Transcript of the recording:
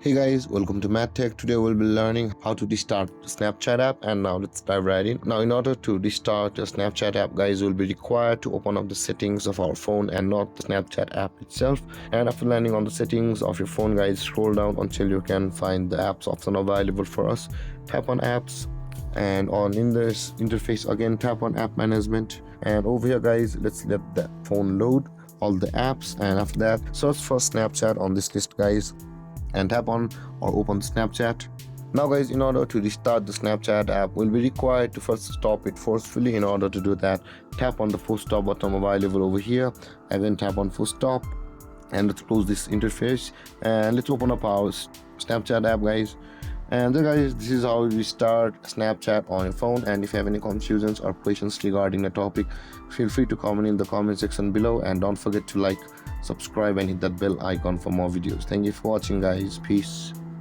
Hey guys, welcome to MathTech. Today we'll be learning how to restart the Snapchat app, and now let's dive right in. Now in order to restart the Snapchat app, guys, we'll be required to open up the settings of our phone and not the Snapchat app itself. And after landing on the settings of your phone, guys, scroll down until you can find the apps option available for us. Tap on apps, and on in this interface again tap on app management, and over here guys, let's let the phone load all the apps, and after that search for Snapchat on this list, guys, and tap on or open Snapchat. Now guys, in order to restart the Snapchat app, we'll be required to first stop it forcefully. In order to do that, tap on the force stop button available over here, and then tap on force stop, and let's close this interface, and let's open up our Snapchat app, guys. And then guys, this is how we restart Snapchat on your phone. And if you have any confusions or questions regarding the topic, feel free to comment in the comment section below, and don't forget to like, subscribe, and hit that bell icon for more videos. Thank you for watching, guys. Peace.